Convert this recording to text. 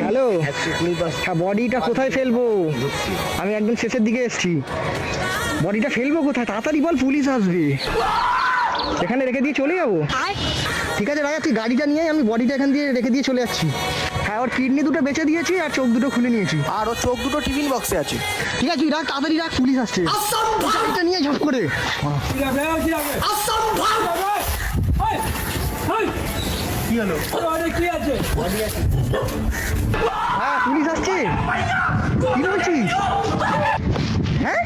Hello, হ্যাঁ বডিটা কোথায় ফেলবো? আমি একদম শেষের দিকে এসছি। বডিটা ফেলবো কোথায়? তাড়াতাড়ি বল, পুলিশ আসবে। এখানে রেখে দিয়ে চলে যাবো? ঠিক আছে রাজা, তুই গাড়িটা নিয়ে আমি বডিটা এখান দিয়ে রেখে দিয়ে চলে যাচ্ছি। হ্যাঁ, ওর কিডনি দুটো বেঁচে দিয়েছি আর চোখ দুটো খুলে নিয়েছি। আর ওর চোখ দুটো টিফিন বক্সে আছে। ঠিক আছে, তুই রাখ, তাড়াতাড়ি রাখ, পুলিশ আসছে। গাড়িটা নিয়ে ঝপ করে। কি হলো? কি আছে? হ্যাঁ, পুলিশ আসছে। কি বলছিস? হ্যাঁ